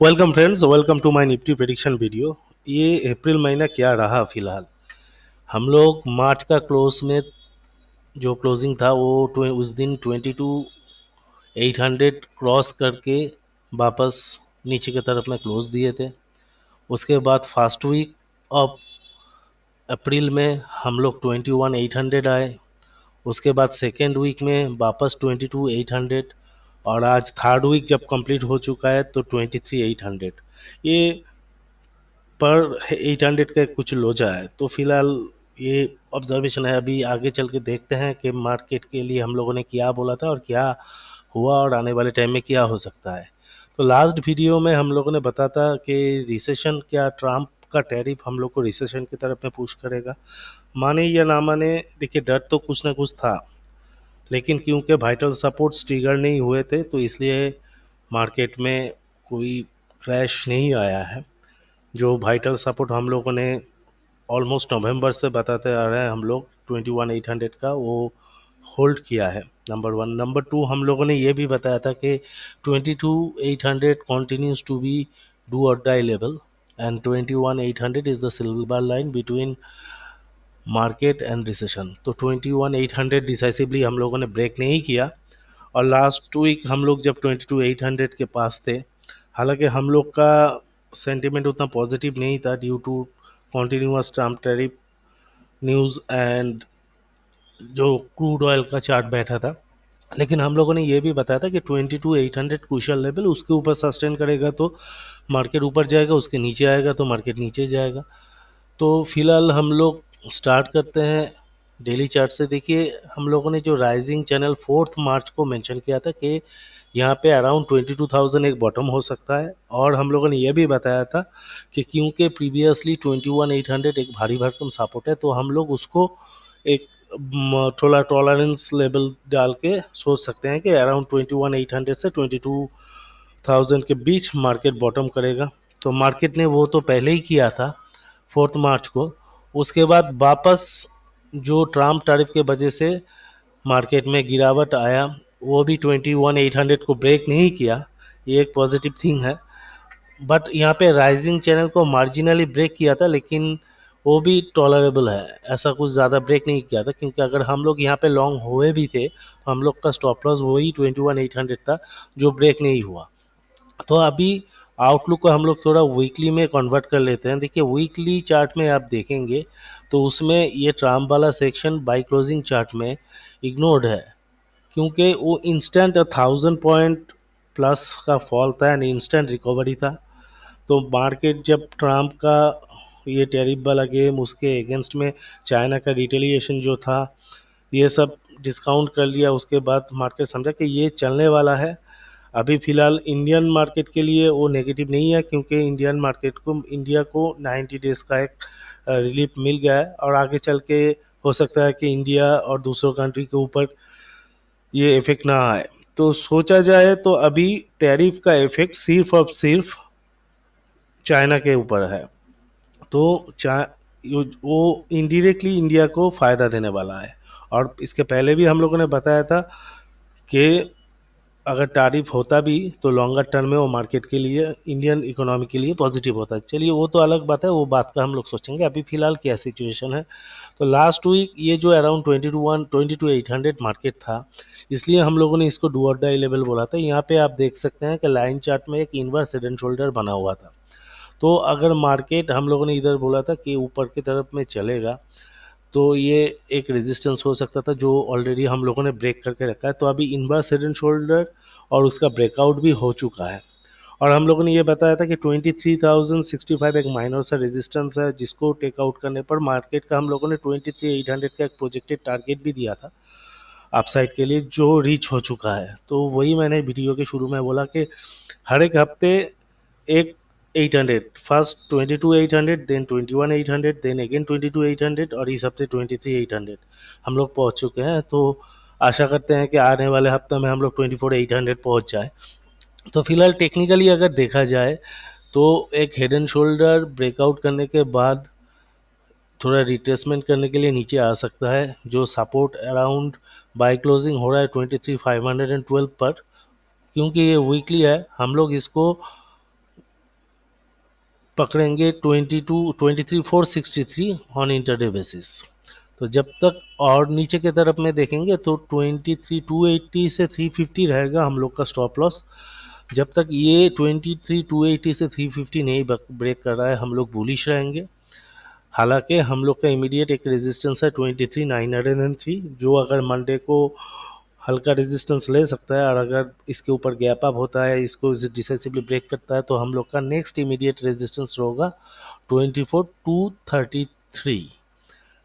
Welcome friends, welcome to my Nifty prediction video. ये April महीना क्या रहा फिलहाल। हम लोग मार्च का क्लोज में जो क्लोजिंग था वो उस दिन 22,800 क्रॉस करके वापस नीचे की तरफ में क्लोज दिए थे। उसके बाद फर्स्ट वीक ऑफ अप्रैल में हम लोग 21,800 आए। उसके बाद सेकेंड वीक में वापस 22,800 और आज थर्ड वीक जब कंप्लीट हो चुका है तो 23,800। ये पर 800 का कुछ लोचा है। तो फिलहाल ये ऑब्जर्वेशन है। अभी आगे चल के देखते हैं कि मार्केट के लिए हम लोगों ने क्या बोला था और क्या हुआ और आने वाले टाइम में क्या हो सकता है। तो लास्ट वीडियो में हम लोगों ने बताया था कि रिसेशन क्या, ट्रम्प का टैरिफ हम लोग को रिसेशन की तरफ में पुश करेगा। माने या ना माने, देखिए डर तो कुछ ना कुछ था, लेकिन क्योंकि वाइटल सपोर्ट्स ट्रिगर नहीं हुए थे तो इसलिए मार्केट में कोई क्रैश नहीं आया है। जो वाइटल सपोर्ट हम लोगों ने ऑलमोस्ट नवंबर से बताते आ रहे हैं हम लोग 21,800 का, वो होल्ड किया है। Number one. नंबर टू, हम लोगों ने ये भी बताया था कि 22,800 continues to be do or die level and 21,800 is the silver line between market and recession. तो 21,800 डिसाइसिवली हम लोगों ने ब्रेक नहीं किया और लास्ट वीक हम लोग जब 22,800 के पास थे, हालांकि हम लोग का सेंटिमेंट उतना पॉजिटिव नहीं था due to continuous Trump tariff news and जो क्रूड ऑयल का चार्ट बैठा था। लेकिन हम लोगों ने ये भी बताया था कि 22,800 क्रूशियल लेवल, उसके ऊपर सस्टेन करेगा तो मार्केट ऊपर जाएगा, उसके नीचे आएगा तो मार्केट नीचे जाएगा। तो फिलहाल हम लोग स्टार्ट करते हैं डेली चार्ट से। देखिए हम लोगों ने जो राइजिंग चैनल 4 मार्च को मेंशन किया था कि यहाँ पे अराउंड 22,000 एक बॉटम हो सकता है, और हम लोगों ने यह भी बताया था कि क्योंकि प्रीवियसली 21,800 एक भारी भरकम सपोर्ट है तो हम लोग उसको एक थोड़ा टॉलरेंस लेवल डाल के सोच सकते हैं कि अराउंड 21,800 से 22,000 के बीच मार्केट बॉटम करेगा। तो मार्केट ने वो तो पहले ही किया था 4 मार्च को। उसके बाद वापस जो ट्रम्प टैरिफ के वजह से मार्केट में गिरावट आया, वो भी 21,800 को ब्रेक नहीं किया। ये एक पॉजिटिव थिंग है। बट यहाँ पे राइजिंग चैनल को मार्जिनली ब्रेक किया था, लेकिन वो भी टॉलरेबल है। ऐसा कुछ ज़्यादा ब्रेक नहीं किया था, क्योंकि अगर हम लोग यहाँ पे लॉन्ग हुए भी थे तो हम लोग का स्टॉप लॉस वही 21,800 था जो ब्रेक नहीं हुआ। तो अभी आउटलुक को हम लोग थोड़ा वीकली में कन्वर्ट कर लेते हैं। देखिए वीकली चार्ट में आप देखेंगे तो उसमें ये ट्राम वाला सेक्शन बाई क्लोजिंग चार्ट में इग्नोर्ड है, क्योंकि वो इंस्टेंट 1,000 पॉइंट प्लस का फॉल था एंड इंस्टेंट रिकवरी था। तो मार्केट जब ट्रम्प का ये टैरिफ वाला गेम, उसके अगेंस्ट में चाइना का रिटेलिएशन जो था, ये सब डिस्काउंट कर लिया। उसके बाद मार्केट समझा कि ये चलने वाला है। अभी फ़िलहाल इंडियन मार्केट के लिए वो नेगेटिव नहीं है, क्योंकि इंडिया को 90 डेज़ का एक रिलीफ मिल गया है, और आगे चल के हो सकता है कि इंडिया और दूसरों कंट्री के ऊपर ये इफ़ेक्ट ना आए। तो सोचा जाए तो अभी टैरिफ का इफ़ेक्ट सिर्फ और सिर्फ चाइना के ऊपर है। तो वो इनडायरेक्टली इंडिया को फ़ायदा देने वाला है। और इसके पहले भी हम लोगों ने बताया था कि अगर टैरिफ होता भी तो लॉन्गर टर्म में वो मार्केट के लिए, इंडियन इकोनॉमी के लिए पॉजिटिव होता है। चलिए वो तो अलग बात है, वो बात का हम लोग सोचेंगे। अभी फ़िलहाल क्या सिचुएशन है। तो लास्ट वीक ये जो अराउंड 22,800 मार्केट था, इसलिए हम लोगों ने इसको डू और डाई लेवल बोला था। यहाँ पे आप देख सकते हैं कि लाइन चार्ट में एक इनवर्स हेड एंड शोल्डर बना हुआ था। तो अगर मार्केट, हम लोगों ने इधर बोला था कि ऊपर की तरफ में चलेगा, तो ये एक रेजिस्टेंस हो सकता था जो ऑलरेडी हम लोगों ने ब्रेक करके रखा है। तो अभी इनवर्स हेड एंड शोल्डर और उसका ब्रेकआउट भी हो चुका है। और हम लोगों ने ये बताया था कि 23,065 एक माइनर सा रेजिस्टेंस है, जिसको टेकआउट करने पर मार्केट का हम लोगों ने 23,800 का एक प्रोजेक्टेड टारगेट भी दिया था अपसाइड के लिए, जो रीच हो चुका है। तो वही मैंने वीडियो के शुरू में बोला कि हर एक हफ्ते एक 800, फर्स्ट 22,800, देन 21,800, देन अगेन 22,800, और इस हफ्ते 23,800 हम लोग पहुंच चुके हैं। तो आशा करते हैं कि आने वाले हफ्ते में हम लोग 24,800 पहुंच जाए। तो फिलहाल टेक्निकली अगर देखा जाए तो एक हेड एंड शोल्डर ब्रेकआउट करने के बाद थोड़ा रिट्रेसमेंट करने के लिए नीचे आ सकता है। जो सपोर्ट अराउंड बाय क्लोजिंग हो रहा है 23,512 पर, क्योंकि ये वीकली है, हम लोग इसको पकड़ेंगे 23,463 ऑन इंटरडे बेसिस। तो जब तक और नीचे की तरफ में देखेंगे तो 23,280 से 350 रहेगा हम लोग का स्टॉप लॉस। जब तक ये 23,280 से 350 नहीं ब्रेक कर रहा है हम लोग बुलिश रहेंगे। हालांकि हम लोग का इमीडिएट एक रेजिस्टेंस है 23,903, जो अगर मंडे को हल्का रेजिस्टेंस ले सकता है, और अगर इसके ऊपर गैप अप होता है, इसको डिसाइसिवली ब्रेक करता है, तो हम लोग का नेक्स्ट इमीडिएट रेजिस्टेंस होगा 24,233,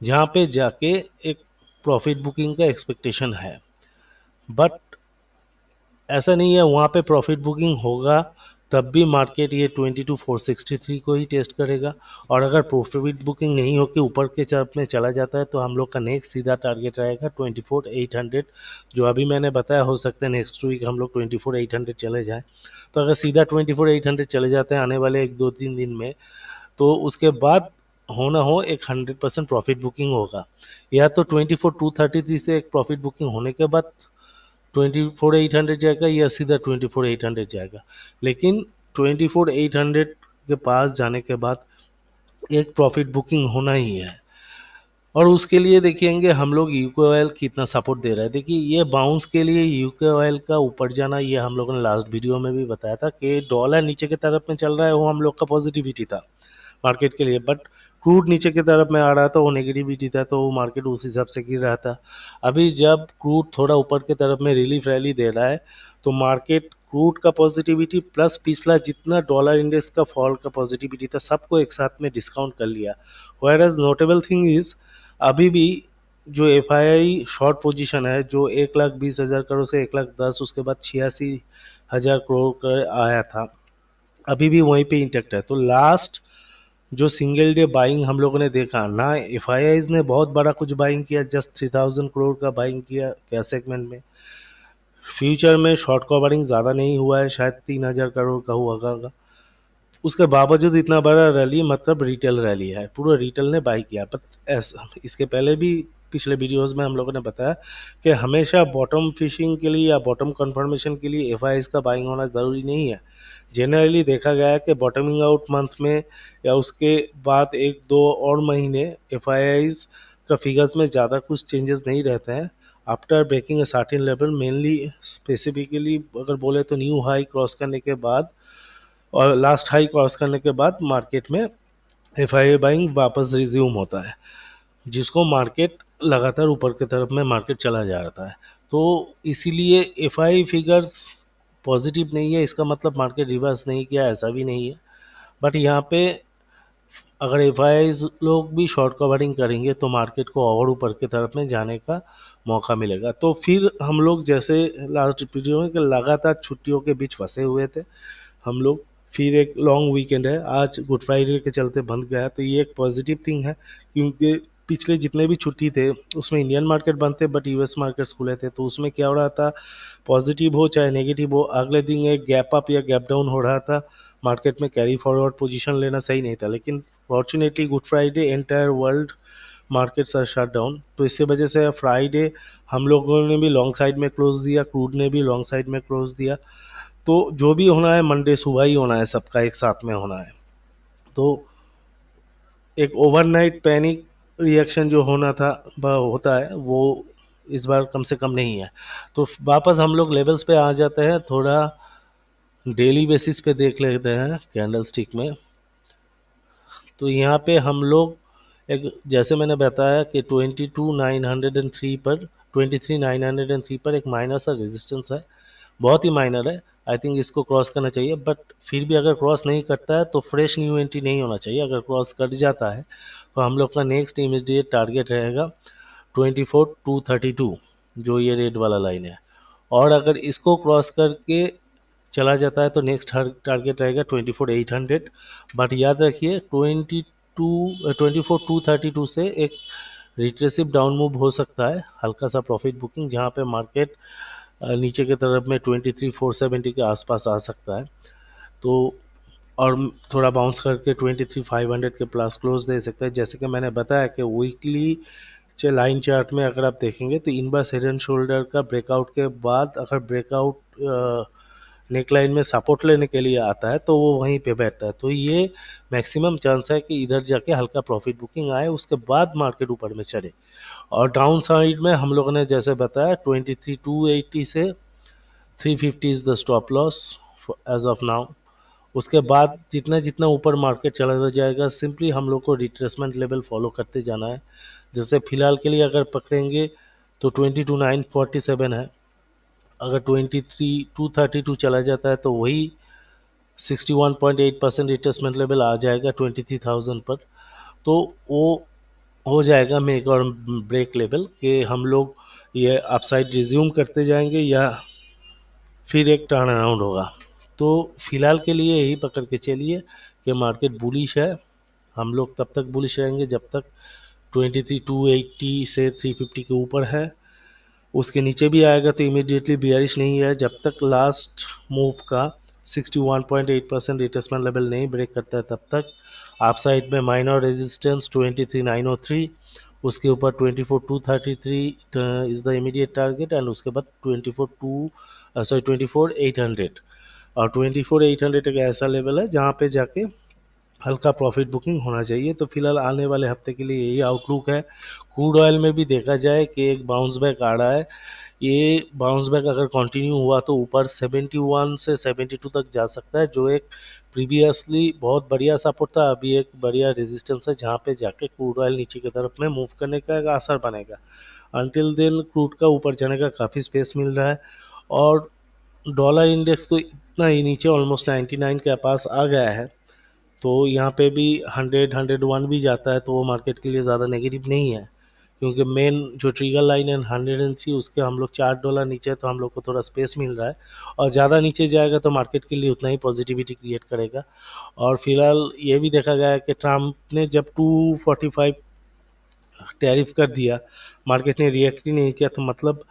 जहाँ पे जाके एक प्रॉफिट बुकिंग का एक्सपेक्टेशन है। बट ऐसा नहीं है, वहाँ पे प्रॉफिट बुकिंग होगा तब भी मार्केट ये 22,463 को ही टेस्ट करेगा। और अगर प्रॉफिट बुकिंग नहीं होकर ऊपर के तरफ में चला जाता है तो हम लोग का नेक्स्ट सीधा टारगेट रहेगा 24,800, जो अभी मैंने बताया। हो सकता है नेक्स्ट वीक हम लोग 24,800 चले जाएं। तो अगर सीधा 24,800 चले जाते हैं आने वाले 1-2-3 दिन में, तो उसके बाद हो ना हो एक 100% प्रॉफिट बुकिंग होगा। या तो 24,233 से एक प्रॉफिट बुकिंग होने के बाद 24,800 जाएगा, या सीधा 24,800 जाएगा। लेकिन 24,800 के पास जाने के बाद एक प्रॉफिट बुकिंग होना ही है। और उसके लिए देखेंगे हम लोग यूको ऑयल कितना सपोर्ट दे रहा है। देखिए ये बाउंस के लिए यूको ऑयल का ऊपर जाना, ये हम लोगों ने लास्ट वीडियो में भी बताया था कि डॉलर नीचे की तरफ में चल रहा है, वो हम लोग का पॉजिटिविटी था मार्केट के लिए। बट क्रूड नीचे की तरफ में आ रहा था, वो नेगेटिविटी था, तो वो मार्केट उस हिसाब से गिर रहा था। अभी जब क्रूड थोड़ा ऊपर की तरफ में रिलीफ रैली दे रहा है, तो मार्केट क्रूड का पॉजिटिविटी प्लस पिछला जितना डॉलर इंडेक्स का फॉल का पॉजिटिविटी था, सबको एक साथ में डिस्काउंट कर लिया। Whereas notable thing is, अभी भी जो FII शॉर्ट पोजीशन है, जो 1,20,000 करोड़ से 1,10,000, उसके बाद 86,000 करोड़ का आया था, अभी भी वहीं पे इंटेक्ट है। तो लास्ट जो सिंगल डे बाइंग हम लोगों ने देखा ना, FIIs ने बहुत बड़ा कुछ बाइंग किया, जस्ट 3,000 करोड़ का बाइंग किया कैश सेगमेंट में। फ्यूचर में शॉर्ट कवरिंग ज़्यादा नहीं हुआ है, शायद 3,000 करोड़ का हुआ होगा। उसके बावजूद इतना बड़ा रैली, मतलब रिटेल रैली है, पूरा रिटेल ने बाई किया। बट ऐसा इसके पहले भी पिछले वीडियोस में हम लोगों ने बताया कि हमेशा बॉटम फिशिंग के लिए या बॉटम कंफर्मेशन के लिए FIIs का बाइंग होना ज़रूरी नहीं है। जनरली देखा गया है कि बॉटमिंग आउट मंथ में या उसके बाद 1-2 और महीने FIIs का फिगर्स में ज़्यादा कुछ चेंजेस नहीं रहते हैं। After breaking a certain level, mainly specifically अगर बोले तो न्यू हाई क्रॉस करने के बाद और लास्ट हाई क्रॉस करने के बाद मार्केट में FII बाइंग वापस रिज्यूम होता है, जिसको मार्केट लगातार ऊपर की तरफ में मार्केट चला जा रहा है। तो इसीलिए FII फिगर्स पॉजिटिव नहीं है, इसका मतलब मार्केट रिवर्स नहीं किया, ऐसा भी नहीं है। बट यहाँ पे अगर FIIs लोग भी शॉर्ट कवरिंग करेंगे तो मार्केट को और ऊपर की तरफ में जाने का मौका मिलेगा। तो फिर हम लोग जैसे लास्ट वीडियो में लगातार छुट्टियों के बीच फंसे हुए थे हम लोग, फिर एक लॉन्ग वीकेंड है, आज गुड फ्राइडे के चलते बंद गया, तो ये एक पॉजिटिव थिंग है, क्योंकि पिछले जितने भी छुट्टी थे उसमें इंडियन मार्केट बंद थे बट US मार्केट्स खुले थे। तो उसमें क्या हो रहा था, पॉजिटिव हो चाहे नेगेटिव हो, अगले दिन एक गैप अप या गैप डाउन हो रहा था, मार्केट में कैरी फॉरवर्ड पोजीशन लेना सही नहीं था। लेकिन fortunately good Friday entire world markets are shut down, तो इसी वजह से फ्राइडे हम लोगों ने भी लॉन्ग साइड में क्लोज दिया, क्रूड ने भी लॉन्ग साइड में क्लोज दिया। तो जो भी होना है मंडे सुबह ही होना है, सबका एक साथ में होना है। तो एक ओवरनाइट पैनिक रिएक्शन जो होना था होता है, वो इस बार कम से कम नहीं है। तो वापस हम लोग लेवल्स पे आ जाते हैं, थोड़ा डेली बेसिस पे देख लेते हैं कैंडल स्टिक में। तो यहाँ पे हम लोग एक, जैसे मैंने बताया कि 22,903 पर 23,903 पर एक माइनर सा रेजिस्टेंस है, बहुत ही माइनर है। आई थिंक इसको क्रॉस करना चाहिए, बट फिर भी अगर क्रॉस नहीं करता है तो फ्रेश न्यू एंट्री नहीं होना चाहिए। अगर क्रॉस कर जाता है तो हम लोग का नेक्स्ट इमीडिएट टारगेट रहेगा 24,232, जो ये रेड वाला लाइन है। और अगर इसको क्रॉस करके चला जाता है तो नेक्स्ट टारगेट रहेगा 24,800। बट याद रखिए 24,232 से एक रिट्रेसिव डाउन मूव हो सकता है, हल्का सा प्रॉफिट बुकिंग, जहाँ पे मार्केट नीचे की तरफ में 23,470 के आसपास आ सकता है। तो और थोड़ा बाउंस करके 23,500 के प्लस क्लोज दे सकता है। जैसे कि मैंने बताया कि वीकली लाइन चार्ट में अगर आप देखेंगे तो इनवर्स हेड एंड शोल्डर का ब्रेकआउट के बाद अगर ब्रेकआउट नेकलाइन में सपोर्ट लेने के लिए आता है तो वो वहीं पे बैठता है। तो ये मैक्सिमम चांस है कि इधर जाके हल्का प्रॉफिट बुकिंग आए, उसके बाद मार्केट ऊपर में चढ़े। और डाउन साइड में हम लोगों ने जैसे बताया 23,280 से 350 is the stop loss as of now. उसके बाद जितना जितना ऊपर मार्केट चला जाएगा सिंपली हम लोग को रिट्रेसमेंट लेवल फॉलो करते जाना है। जैसे फिलहाल के लिए अगर पकड़ेंगे तो 22,947 है, अगर 23,232 चला जाता है तो वही 61.8% रिट्रेसमेंट लेवल आ जाएगा 23,000 पर। तो वो हो जाएगा मेक और ब्रेक लेवल कि हम लोग ये अपसाइड रिज्यूम करते जाएंगे या फिर एक टर्न अराउंड होगा। तो फिलहाल के लिए यही पकड़ के चलिए कि मार्केट बुलिश है। हम लोग तब तक बुलिश रहेंगे जब तक 23,280 से 350 के ऊपर है। उसके नीचे भी आएगा तो इमीडिएटली बियरिश नहीं है जब तक लास्ट मूव का 61.8% रिट्रेसमेंट लेवल नहीं ब्रेक करता है तब तक। आप साइड में माइनर रेजिस्टेंस 23,903, उसके ऊपर 24,233 is the immediate target and उसके बाद 24,800 और 24,800 एक ऐसा लेवल है जहाँ पे जाके हल्का प्रॉफिट बुकिंग होना चाहिए। तो फिलहाल आने वाले हफ्ते के लिए यही आउटलुक है। क्रूड ऑयल में भी देखा जाए कि एक बाउंस बैक आ रहा है। ये बाउंस बैक अगर कंटिन्यू हुआ तो ऊपर 71 से 72 तक जा सकता है, जो एक प्रीवियसली बहुत बढ़िया सपोर्ट था, अभी एक बढ़िया रेजिस्टेंस है जहाँ पे जाके क्रूड ऑयल नीचे की तरफ में मूव करने का एक असर बनेगा। अनटिल देन क्रूड का ऊपर जाने का काफ़ी स्पेस मिल रहा है। और डॉलर इंडेक्स तो इतना ही नीचे ऑलमोस्ट 99 के पास आ गया है, तो यहाँ पे भी 100-101 भी जाता है तो वो मार्केट के लिए ज़्यादा नेगेटिव नहीं है, क्योंकि मेन जो ट्रिगर लाइन है 103 उसके हम लोग $4 नीचे है तो हम लोग को थोड़ा स्पेस मिल रहा है। और ज़्यादा नीचे जाएगा तो मार्केट के लिए उतना ही पॉजिटिविटी क्रिएट करेगा। और फिलहाल ये भी देखा गया है कि ट्रम्प ने जब 245 टैरिफ कर दिया, मार्केट ने रिएक्ट ही नहीं किया, तो मतलब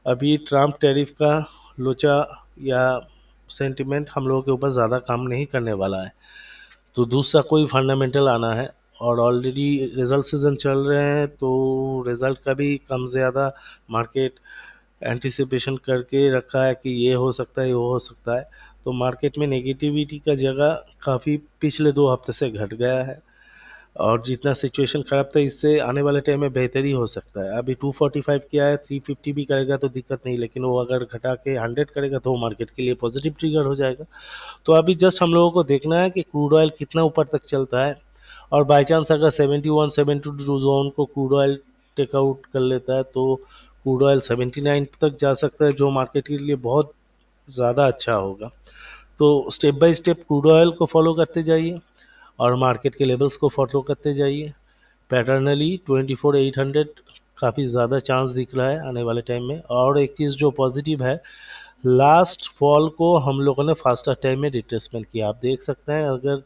अभी ट्रम्प टैरिफ का लोचा या सेंटिमेंट हम लोगों के ऊपर ज़्यादा काम नहीं करने वाला है। तो दूसरा कोई फंडामेंटल आना है और ऑलरेडी रिजल्ट सीजन चल रहे हैं तो रिजल्ट का भी कम ज़्यादा मार्केट एंटिसिपेशन करके रखा है कि ये हो सकता है ये हो सकता है। तो मार्केट में नेगेटिविटी का जगह काफ़ी पिछले 2 हफ्ते से घट गया है और जितना सिचुएशन ख़राब था इससे आने वाले टाइम में बेहतरी हो सकता है। अभी 245 किया है, 350 भी करेगा तो दिक्कत नहीं, लेकिन वो अगर घटा के 100 करेगा तो वो मार्केट के लिए पॉजिटिव ट्रिगर हो जाएगा। तो अभी जस्ट हम लोगों को देखना है कि क्रूड ऑयल कितना ऊपर तक चलता है, और बाई चांस अगर 71-72 जोन को क्रूड ऑयल टेकआउट कर लेता है तो क्रूड ऑयल 79 तक जा सकता है, जो मार्केट के लिए बहुत ज़्यादा अच्छा होगा। तो step by step crude oil को फॉलो करते जाइए और मार्केट के लेवल्स को फॉलो करते जाइए। पैटर्नली 24,800 काफ़ी ज़्यादा चांस दिख रहा है आने वाले टाइम में। और एक चीज़ जो पॉजिटिव है, लास्ट फॉल को हम लोगों ने फास्टर टाइम में रिट्रेसमेंट किया, आप देख सकते हैं। अगर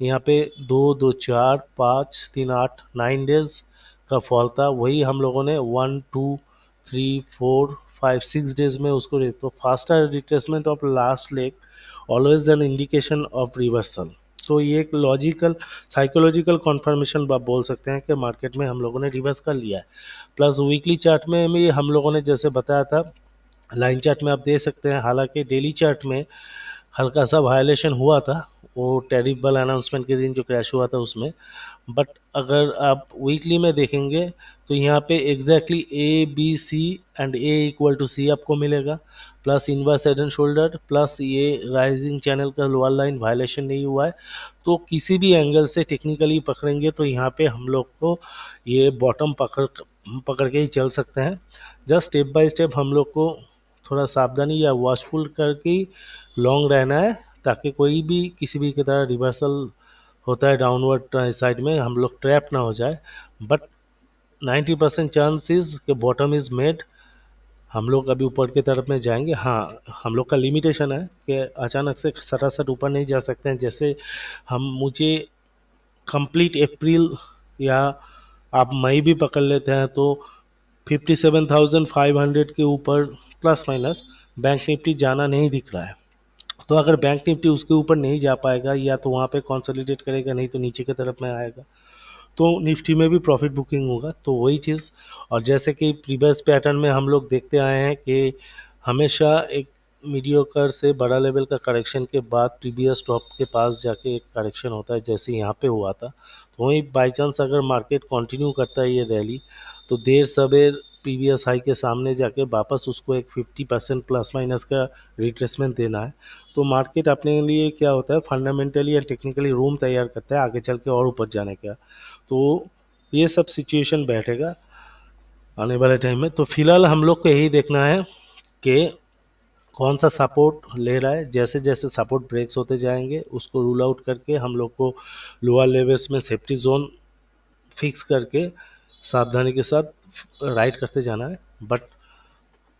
यहाँ पे 2, 2, 4, 5, 3, 8, 9 डेज का फॉल था, वही हम लोगों ने 1, 2, 3, 4, 5, 6 डेज में उसको तो faster retracement of last leg always an indication of reversal. तो ये एक लॉजिकल साइकोलॉजिकल कॉन्फर्मेशन आप बोल सकते हैं कि मार्केट में हम लोगों ने रिवर्स कर लिया है। प्लस वीकली चार्ट में भी हम लोगों ने जैसे बताया था, लाइन चार्ट में आप देख सकते हैं, हालांकि डेली चार्ट में हल्का सा वायलेशन हुआ था वो टैरिफ वाला अनाउंसमेंट के दिन जो क्रैश हुआ था उसमें। बट अगर आप वीकली में देखेंगे तो यहाँ पे एग्जैक्टली ABC एंड A=C आपको मिलेगा, plus inverse head and shoulder, plus ये राइजिंग चैनल का लोअर लाइन वायलेशन नहीं हुआ है। तो किसी भी एंगल से टेक्निकली पकड़ेंगे तो यहाँ पे हम लोग को ये बॉटम पकड़ पकड़ के ही चल सकते हैं। जस्ट स्टेप बाय स्टेप हम लोग को थोड़ा सावधानी या वॉचफुल करके लॉन्ग रहना है, ताकि कोई भी किसी भी की तरह रिवर्सल होता है डाउनवर्ड साइड में हम लोग ट्रैप ना हो जाए। बट 90% चांसेस कि बॉटम इज़ मेड, हम लोग अभी ऊपर की तरफ में जाएंगे। हाँ, हम लोग का लिमिटेशन है कि अचानक से सटासट ऊपर नहीं जा सकते हैं। जैसे मुझे कंप्लीट अप्रैल या आप मई भी पकड़ लेते हैं तो 57,500 के ऊपर प्लस माइनस बैंक निफ्टी जाना नहीं दिख रहा है। तो अगर बैंक निफ्टी उसके ऊपर नहीं जा पाएगा या तो वहाँ पे कंसोलिडेट करेगा, नहीं तो नीचे की तरफ में आएगा, तो निफ्टी में भी प्रॉफिट बुकिंग होगा। तो वही चीज़, और जैसे कि प्रीवियस पैटर्न में हम लोग देखते आए हैं कि हमेशा एक मीडियोकर से बड़ा लेवल का करेक्शन के बाद प्रीवियस टॉप के पास जाके एक करेक्शन होता है, जैसे यहाँ पे हुआ था। तो वहीं बाई चांस अगर मार्केट कंटिन्यू करता है ये रैली, तो देर सवेर प्रीवियस हाई के सामने जाके वापस उसको एक 50% प्लस माइनस का रिट्रेसमेंट देना है। तो मार्केट अपने लिए क्या होता है, फंडामेंटली या टेक्निकली रूम तैयार करता है आगे चल के और ऊपर जाने का। तो ये सब सिचुएशन बैठेगा आने वाले टाइम में। तो फिलहाल हम लोग को यही देखना है कि कौन सा सपोर्ट ले रहा है। जैसे जैसे सपोर्ट ब्रेक्स होते जाएंगे उसको रूल आउट करके हम लोग को लोअर लेवल्स में सेफ्टी जोन फिक्स करके सावधानी के साथ राइड करते जाना है। But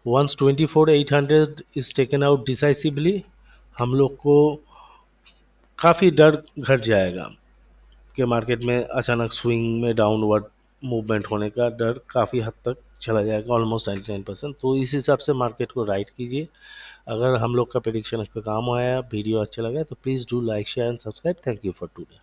once 24,800 is taken out decisively, हम लोग को काफ़ी डर घट जाएगा कि मार्केट में अचानक स्विंग में डाउनवर्ड मूवमेंट होने का डर काफ़ी हद तक चला जाएगा, ऑलमोस्ट 99%। तो इस हिसाब से मार्केट को राइड कीजिए। अगर हम लोग का प्रेडिक्शन आपका काम आया, वीडियो अच्छा लगा, तो please do like share and subscribe. Thank you for today.